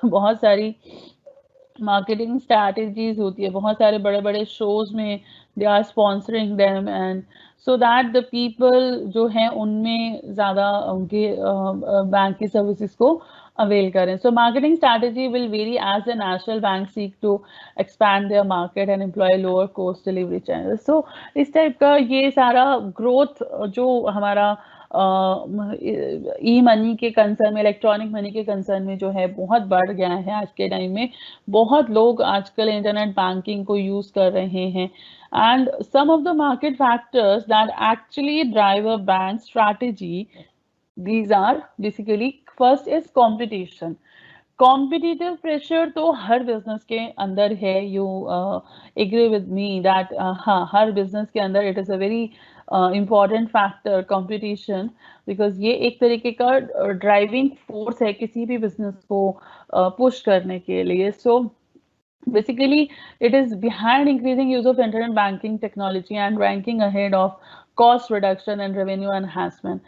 बहुत सारी marketing strategies होती है, बहुत सारे बड़े बड़े शोज में they are sponsoring them, and so that the people जो हैं उनमें ज़्यादा उनके बैंक की सर्विसेज को अवेल करें. So marketing strategy will vary as the national bank seek to expand their market and employ lower cost delivery channel. So इस type का ये सारा ग्रोथ जो हमारा ई मनी के कंसर्न में, इलेक्ट्रॉनिक मनी के कंसर्न में जो है बहुत बढ़ गया है आज के टाइम में. बहुत लोग आजकल इंटरनेट बैंकिंग को यूज कर रहे हैं. And some of the market factors that actually drive a bank strategy, these are basically, first is competition. Competitive pressure तो हर बिजनेस के अंदर है. You agree with me that हाँ, हर बिजनेस के अंदर it is a very important factor competition, because ये एक तरीके का ड्राइविंग फोर्स है किसी भी बिजनेस को पुश करने के लिए. सो basically it is behind increasing use of internet banking technology and ranking ahead of cost reduction and revenue enhancement.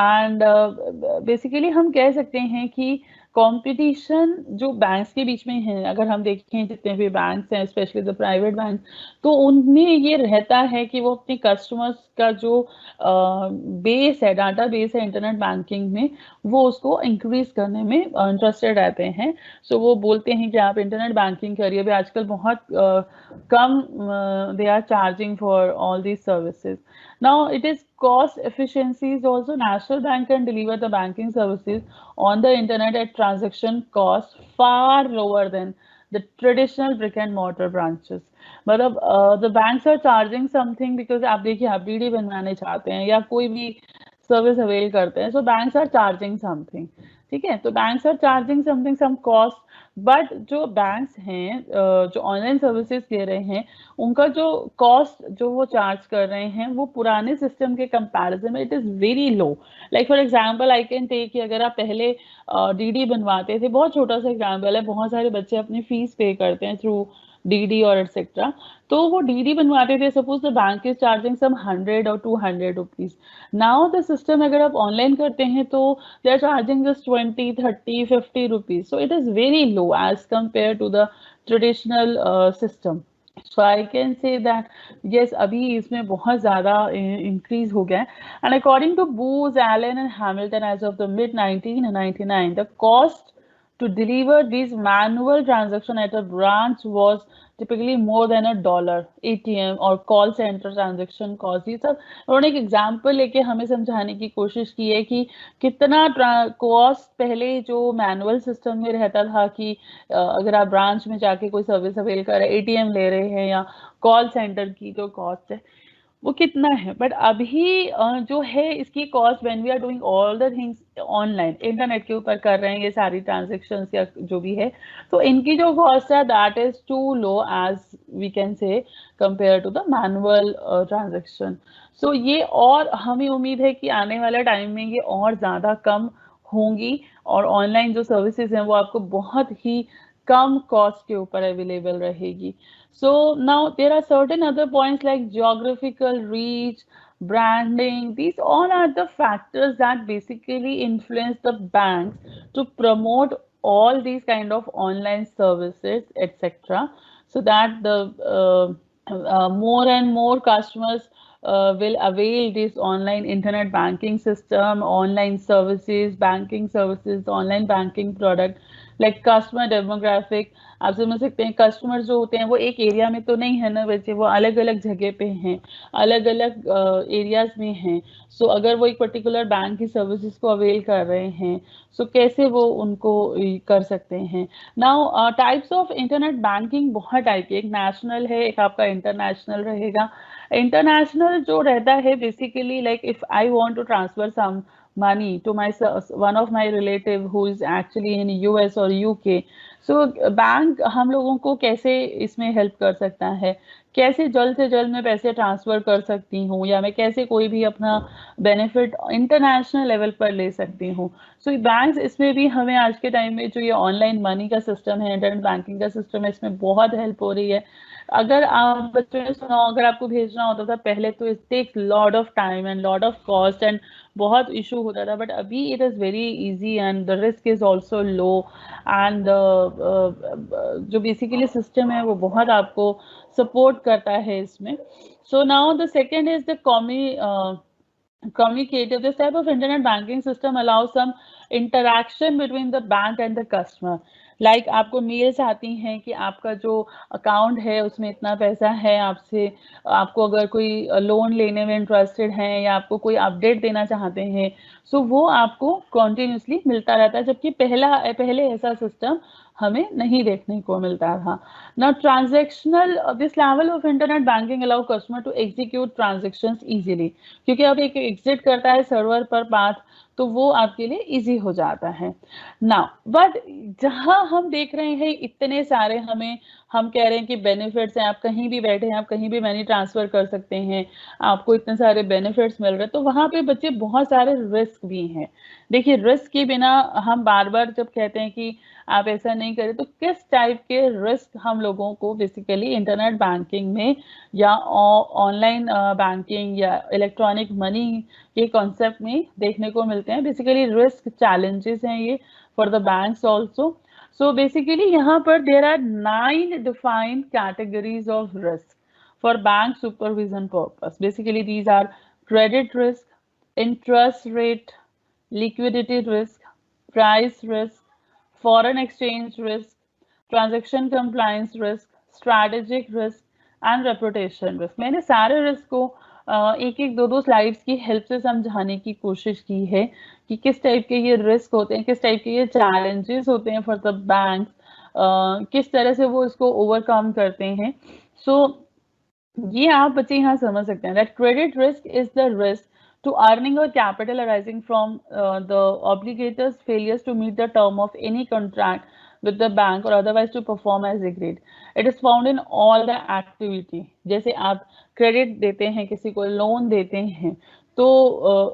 And basically हम कह सकते हैं कि कंपटीशन जो बैंक्स के बीच में है, अगर हम देखें जितने भी बैंक्स हैं स्पेशली द प्राइवेट बैंक, तो उनमें ये रहता है कि वो अपने कस्टमर्स का जो बेस है, डाटा बेस है इंटरनेट बैंकिंग में, वो उसको इंक्रीज करने में इंटरेस्टेड रहते हैं. सो वो बोलते हैं कि आप इंटरनेट बैंकिंग करिए. भी आजकल बहुत कम they are charging for all these services. Now it is cost efficiencies also. National Bank can deliver the banking services on the internet at transaction cost far lower than the traditional brick and mortar branches. मतलब the banks are charging something because आप देखिए, आप DD बनवाने चाहते हैं या कोई भी सर्विस अवेल करते हैं, so banks are charging something. ठीक है, तो banks are charging something, some cost. But जो बैंक्स हैं जो ऑनलाइन सर्विसेज दे रहे हैं, उनका जो कॉस्ट जो वो चार्ज कर रहे हैं वो पुराने सिस्टम के कंपैरिजन में it is very low. Like for example I can take कि अगर आप पहले डीडी बनवाते थे, बहुत छोटा सा एग्जांपल है, बहुत सारे बच्चे अपनी फीस पे करते हैं थ्रू डीडी और एटसेट्रा, तो वो डीडी बनवाते थे. Suppose the bank is charging some 100 और 200 रुपीज. नाउ द सिस्टम अगर आप ऑनलाइन करते हैं तो they are charging just 20, 30, 50 rupees. So it is very low as compared to the traditional system. So I can say that yes, अभी इसमें बहुत ज़्यादा increase हो गया है. And according to Booz Allen and Hamilton, as of the mid 1999, the cost to deliver these manual transaction at a branch was typically more than $1. ATM और call centre transaction cost, ये सब उन्होंने एक example लेके हमें समझाने की कोशिश की है कि कितना कॉस्ट पहले जो मैनुअल सिस्टम में रहता था कि अगर आप ब्रांच में जाके कोई सर्विस अवेल कर रहे हैं, एटीएम ले रहे हैं या कॉल सेंटर की जो कॉस्ट है वो कितना है. बट अभी जो है इसकी cost, when we are doing all the things online, internet के ऊपर कर रहे हैं ये सारी ट्रांजेक्शन्स या जो भी है, तो इनकी जो कॉस्ट है that is too low as we can say compare to the manual transaction. So ये, और हमें उम्मीद है कि आने वाले टाइम में ये और ज़्यादा कम होंगी और ऑनलाइन जो सर्विसेज हैं वो आपको बहुत ही कम कॉस्ट के ऊपर अवेलेबल रहेगी. So now there are certain other points like geographical reach, branding. These all are the factors that basically influence the banks to promote all these kind of online services, etc. So that the more and more customers will avail this online internet banking system, online services, banking services, online banking product. Like customer demographic, आप समझ सकते हैं customer जो होते हैं वो एक area में तो नहीं है ना, वैसे वो अलग अलग जगह पे हैं, अलग अलग एरियाज में हैं. सो अगर वो एक पर्टिकुलर बैंक की सर्विसेज को अवेल कर रहे हैं, सो कैसे वो उनको कर सकते हैं. Now types of internet banking बहुत टाइप की, एक नेशनल है, एक आपका इंटरनेशनल रहेगा. इंटरनेशनल जो रहता है basically like if I want to transfer some money to my one of my relative who is actually in US or UK, so bank हम लोगों को कैसे इसमें हेल्प कर सकता है, कैसे जल्द से जल्द मैं पैसे ट्रांसफर कर सकती हूँ, या मैं कैसे कोई भी अपना बेनिफिट इंटरनेशनल लेवल पर ले सकती हूँ। सो बैंक्स इसमें भी हमें आज के टाइम में जो ये ऑनलाइन मनी का सिस्टम है, इंटरनेट बैंकिंग का सिस्टम है, इसमें बहुत हेल्प हो रही है। अगर आप बच्चों ने सुना हो, अगर आपको भेजना होता था पहले तो it takes lot of time and lot of cost and बहुत इशू होता था, बट अभी it is very easy and the risk is also low and जो बेसिकली सिस्टम है वो बहुत आपको सपोर्ट करता है इसमें। So now the second is the communicative. This type of internet banking system allows some interaction between the bank and the customer. Like आपको mails आती हैं कि आपका जो अकाउंट है उसमें इतना पैसा है, आपसे आपको अगर कोई लोन लेने में इंटरेस्टेड हैं या आपको कोई अपडेट देना चाहते हैं, सो वो आपको कॉन्टिन्यूसली मिलता रहता है, जबकि पहले ऐसा सिस्टम हमें नहीं देखने को मिलता था। Now, this level of internet banking allow customer to execute transactions easily. क्योंकि अब एक एग्जिट करता है सर्वर पर पाथ, तो वो आपके लिए इजी हो जाता है ना। बट जहां हम देख रहे हैं इतने सारे हम कह रहे हैं कि बेनिफिट्स हैं, आप कहीं भी बैठे हैं, आप कहीं भी मनी ट्रांसफर कर सकते हैं, आपको इतने सारे बेनिफिट्स मिल रहे हैं, तो वहां पे बच्चे बहुत सारे रिस्क भी हैं। देखिए, रिस्क के बिना हम बार बार जब कहते हैं कि आप ऐसा नहीं करें, तो किस टाइप के रिस्क हम लोगों को बेसिकली इंटरनेट बैंकिंग में या ऑनलाइन बैंकिंग या इलेक्ट्रॉनिक मनी के कॉन्सेप्ट में देखने को मिलते हैं। बेसिकली रिस्क चैलेंजेस हैं ये for the banks also. So basically यहाँ पर there are 9 defined categories of risk for bank supervision purpose. Basically, these are credit risk, interest rate, liquidity risk, price risk, foreign exchange risk, transaction compliance risk, strategic risk and reputation risk. मैंने सारे risk को एक एक दो slides की help से समझाने की कोशिश की है कि किस टाइप के ये रिस्क होते हैं, किस टाइप के ये चैलेंजेस होते हैं फॉर द बैंक, किस तरह से वो इसको ओवरकम करते हैं। सो ये आप बच्चे यहाँ समझ सकते हैं that credit risk is the risk to earning or capital arising from the obligator's failures to meet the term of any contract with the bank or otherwise to perform as agreed. It is found in all the activity. जैसे आप credit देते हैं, किसी को loan देते हैं, तो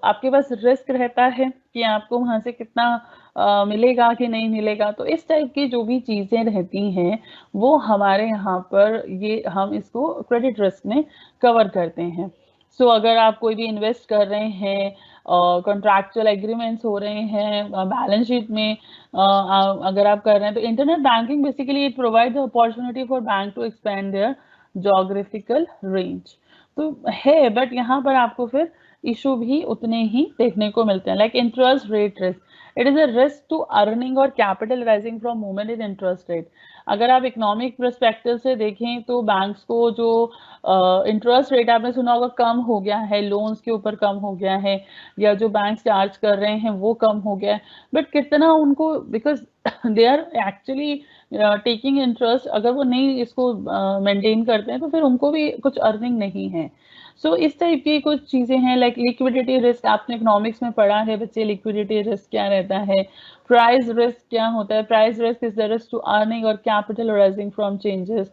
आपके पास रिस्क रहता है कि आपको वहां से कितना मिलेगा कि नहीं मिलेगा। तो इस टाइप की जो भी चीजें रहती हैं वो हमारे यहाँ पर ये हम इसको क्रेडिट रिस्क में कवर करते हैं। सो अगर आप कोई भी इन्वेस्ट कर रहे हैं, कॉन्ट्रैक्चुअल एग्रीमेंट्स हो रहे हैं, बैलेंस शीट में अगर आप कर रहे हैं, तो internet banking basically it provide the opportunity for bank to expand their geographical range. तो है, बट यहाँ पर आपको फिर इशू भी उतने ही देखने को मिलते हैं। Like interest rate risk, it is a risk to earning और capital rising from movement in interest rate. अगर आप इकोनॉमिक परस्पेक्टिव से देखें तो बैंक्स को जो इंटरेस्ट रेट आपने सुना होगा कम हो गया है, लोन्स के ऊपर कम हो गया है, या जो बैंक चार्ज कर रहे हैं वो कम हो गया है, बट कितना उनको, because they are actually taking interest, अगर वो नहीं इसको मेंटेन करते हैं तो फिर उनको भी कुछ अर्निंग नहीं है। सो इस टाइप की कुछ चीजें हैं। लाइक लिक्विडिटी रिस्क, आपने इकोनॉमिक्स में पढ़ा है बच्चे, लिक्विडिटी रिस्क क्या रहता है। प्राइस रिस्क क्या होता है, price risk is the risk to earning और कैपिटल अराइजिंग फ्रॉम चेंजेस,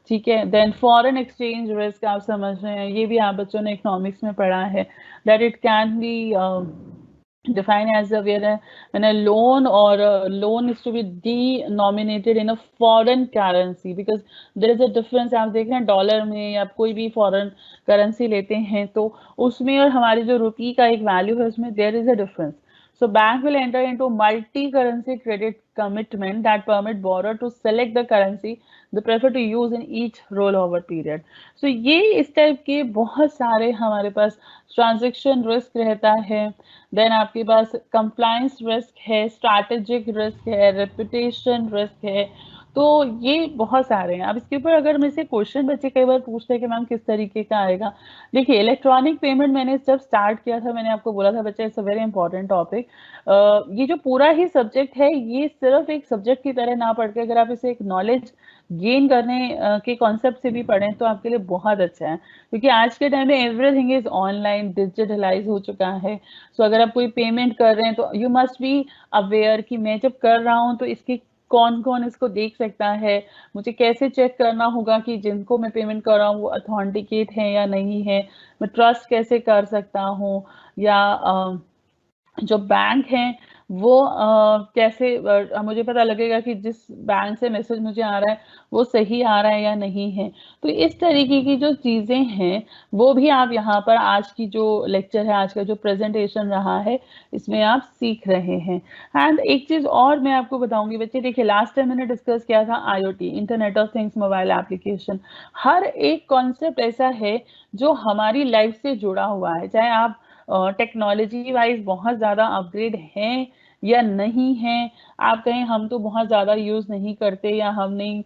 ठीक है। देन फॉरेन एक्सचेंज रिस्क आप समझ रहे हैं, ये भी आप बच्चों ने इकोनॉमिक्स में पढ़ा है, that it can be defined as when a loan or a loan is to be denominated in a foreign currency, because there is a difference। आप देख रहे हैं डॉलर में या कोई भी फॉरेन करेंसी लेते हैं तो उसमें और हमारी जो रुपी का एक वैल्यू है उसमें there is a difference. So bank will enter into multi-currency credit commitment that permit borrower to select the currency they prefer to use in each rollover period. So ये इस टाइप के बहुत सारे हमारे पास ट्रांजेक्शन रिस्क रहता है। Then आपके पास compliance risk है, स्ट्रैटेजिक रिस्क है, रेपुटेशन रिस्क है। तो ये बहुत सारे हैं। अब इसके ऊपर अगर मेरे से क्वेश्चन बच्चे कई बार पूछते हैं कि मैम किस तरीके का आएगा। देखिए, इलेक्ट्रॉनिक पेमेंट मैंने जब स्टार्ट किया था, मैंने आपको बोला था बच्चा it's a very important topic. ये जो पूरा ही सब्जेक्ट है ये सिर्फ एक सब्जेक्ट की तरह ना पढ़ के अगर आप इसे एक नॉलेज गेन करने के कॉन्सेप्ट से भी पढ़ें तो आपके लिए बहुत अच्छा है, क्योंकि आज के टाइम में एवरीथिंग इज ऑनलाइन, डिजिटलाइज हो चुका है। सो अगर आप कोई पेमेंट कर रहे हैं तो यू मस्ट बी अवेयर कि मैं जब कर रहा हूँ तो इसकी कौन कौन इसको देख सकता है, मुझे कैसे चेक करना होगा कि जिनको मैं पेमेंट कर रहा हूँ वो अथेंटिकेट है या नहीं है, मैं ट्रस्ट कैसे कर सकता हूँ, या जो बैंक हैं वो कैसे मुझे पता लगेगा कि जिस बैंक से मैसेज मुझे आ रहा है वो सही आ रहा है या नहीं है। तो इस तरीके की जो चीज़ें हैं वो भी आप यहाँ पर आज की जो लेक्चर है, आज का जो प्रेजेंटेशन रहा है, इसमें आप सीख रहे हैं। एंड एक चीज़ और मैं आपको बताऊंगी बच्चे, देखिए लास्ट टाइम मैंने डिस्कस किया था IoT, internet of things mobile application. हर एक कॉन्सेप्ट ऐसा है जो हमारी लाइफ से जुड़ा हुआ है, चाहे आप टेक्नोलॉजी वाइज बहुत ज़्यादा अपग्रेड हैं या नहीं हैं, आप कहें हम तो बहुत ज़्यादा यूज़ नहीं करते या हम नहीं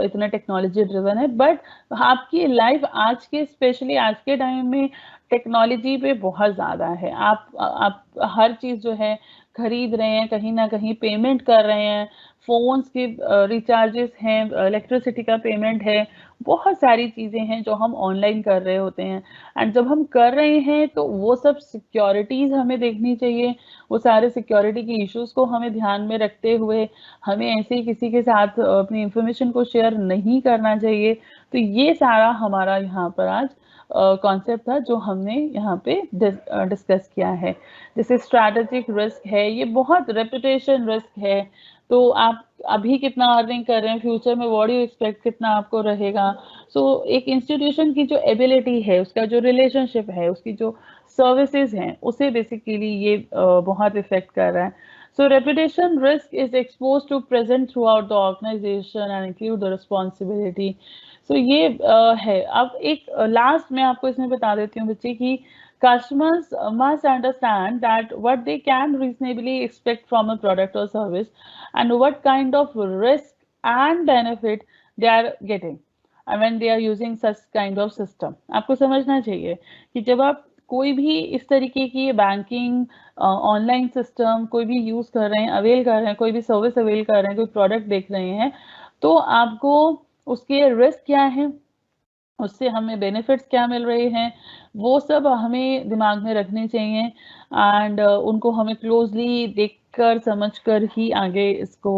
इतना टेक्नोलॉजी ड्रिवन है, बट आपकी लाइफ आज के स्पेशली आज के टाइम में टेक्नोलॉजी पे बहुत ज़्यादा है। आप हर चीज़ जो है खरीद रहे हैं, कहीं ना कहीं पेमेंट कर रहे हैं, फ़ोन्स के रिचार्जेस हैं, इलेक्ट्रिसिटी का पेमेंट है, बहुत सारी चीज़ें हैं जो हम ऑनलाइन कर रहे होते हैं। एंड जब हम कर रहे हैं तो वो सब सिक्योरिटीज़ हमें देखनी चाहिए, वो सारे सिक्योरिटी के इश्यूज़ को हमें ध्यान में रखते हुए हमें ऐसे ही किसी के साथ अपनी इंफॉर्मेशन को शेयर नहीं करना चाहिए। तो ये सारा हमारा यहाँ पर आज कॉन्सेप्ट था जो हमने यहाँ पे डिस्कस किया है। जैसे स्ट्रैटेजिक रिस्क है, ये बहुत रेपुटेशन रिस्क है, तो आप अभी कितना अर्निंग कर रहे हैं, फ्यूचर में व्हाट डू यू एक्सपेक्ट कितना आपको रहेगा। सो एक इंस्टीट्यूशन की जो एबिलिटी है, उसका जो रिलेशनशिप है, उसकी जो सर्विसेज हैं, उसे बेसिकली ये बहुत इफेक्ट कर रहा है। So reputation risk is expose to present throughout the organization and include the responsibility. So ये है। अब एक लास्ट मैं आपको इसमें बता देती हूँ बच्चे की customers must understand that what they can reasonably expect from a product or service and what kind of risk and benefit they are getting when they are using such kind of system। आपको समझना चाहिए कि जब आप कोई भी इस तरीके की बैंकिंग ऑनलाइन सिस्टम कोई भी यूज कर रहे हैं, अवेल कर रहे हैं, कोई भी सर्विस अवेल कर रहे हैं, कोई प्रोडक्ट देख रहे हैं, तो आपको उसके रिस्क क्या है, उससे हमें बेनिफिट्स क्या मिल रहे हैं, वो सब हमें दिमाग में रखने चाहिए। एंड उनको हमें क्लोजली देखकर समझकर ही आगे इसको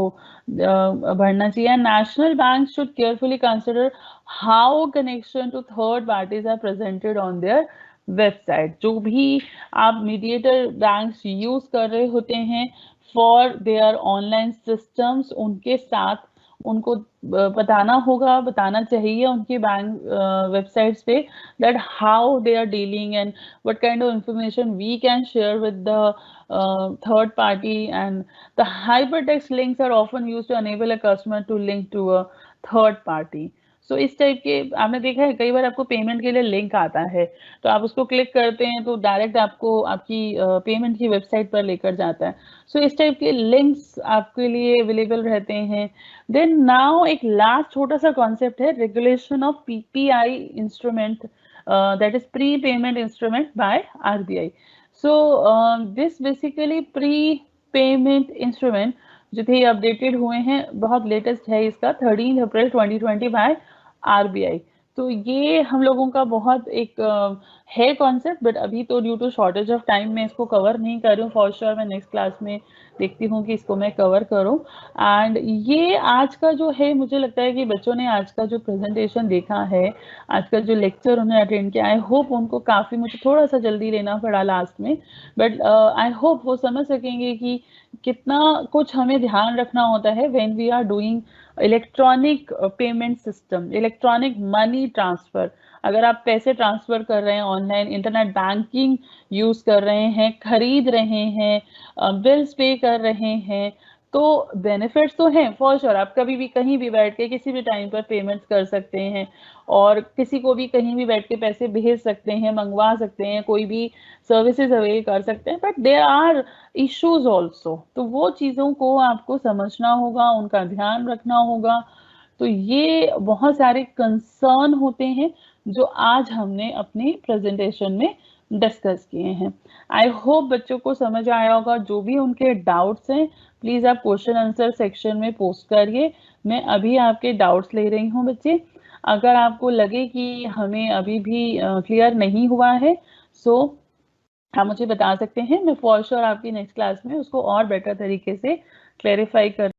बढ़ना चाहिए। National bank should carefully consider how connection to third parties are presented on their website. जो भी आप मीडिएटर बैंक्स यूज कर रहे होते हैं फॉर देयर ऑनलाइन सिस्टम्स, उनके साथ उनको बताना होगा, बताना चाहिए उनकी बैंक वेबसाइट्स पे that how they are dealing and what kind of information we can share with the third party, and the hypertext links are often used to enable a customer to link to a third party। सो इस type के आपने देखा है कई बार आपको payment के लिए link आता है, तो आप उसको क्लिक करते हैं तो डायरेक्ट आपको आपकी पेमेंट की वेबसाइट पर लेकर जाता है। सो इस टाइप के लिंक्स आपके लिए अवेलेबल रहते हैं। देन नाउ एक लास्ट छोटा सा कॉन्सेप्ट है regulation of PPI instrument, that is pre payment instrument by RBI। So this basically pre payment instrument जो थे अपडेटेड हुए हैं, बहुत लेटेस्ट है इसका 13 अप्रैल 2020 बाय RBI। तो ये हम लोगों का बहुत एक है कॉन्सेप्ट, बट अभी तो due to shortage of time मैं इसको कवर नहीं कर रही हूँ। फॉर श्योर मैं नेक्स्ट क्लास में देखती हूँ कि इसको मैं कवर करूँ। एंड ये आज का जो है, मुझे लगता है कि बच्चों ने आज का जो प्रेजेंटेशन देखा है, आज का जो लेक्चर उन्हें अटेंड किया, आई होप उनको काफ़ी, मुझे थोड़ा सा जल्दी लेना पड़ा लास्ट में, बट आई होप वो समझ सकेंगे कि कितना कुछ हमें ध्यान रखना होता है when we are doing electronic payment system, electronic money transfer. अगर आप पैसे ट्रांसफर कर रहे हैं ऑनलाइन, इंटरनेट बैंकिंग यूज कर रहे हैं, खरीद रहे हैं, बिल्स पे कर रहे हैं, तो बेनिफिट्स तो हैं फॉर श्योर। आप कभी भी कहीं भी बैठ के किसी भी टाइम पर पेमेंट्स कर सकते हैं और किसी को भी कहीं भी बैठ के पैसे भेज सकते हैं, मंगवा सकते हैं, कोई भी सर्विसेज अवेल कर सकते हैं, but there are issues also. तो वो चीज़ों को आपको समझना होगा, उनका ध्यान रखना होगा। तो ये बहुत सारे कंसर्न होते हैं जो आज हमने अपने प्रेजेंटेशन में डिस्कस किए हैं। आई होप बच्चों को समझ आया होगा। जो भी उनके डाउट्स हैं प्लीज आप क्वेश्चन आंसर सेक्शन में पोस्ट करिए। मैं अभी आपके डाउट्स ले रही हूँ बच्चे। अगर आपको लगे कि हमें अभी भी क्लियर नहीं हुआ है, सो आप मुझे बता सकते हैं। मैं फॉर श्योर आपकी नेक्स्ट क्लास में उसको और बेटर तरीके से क्लेरिफाई कर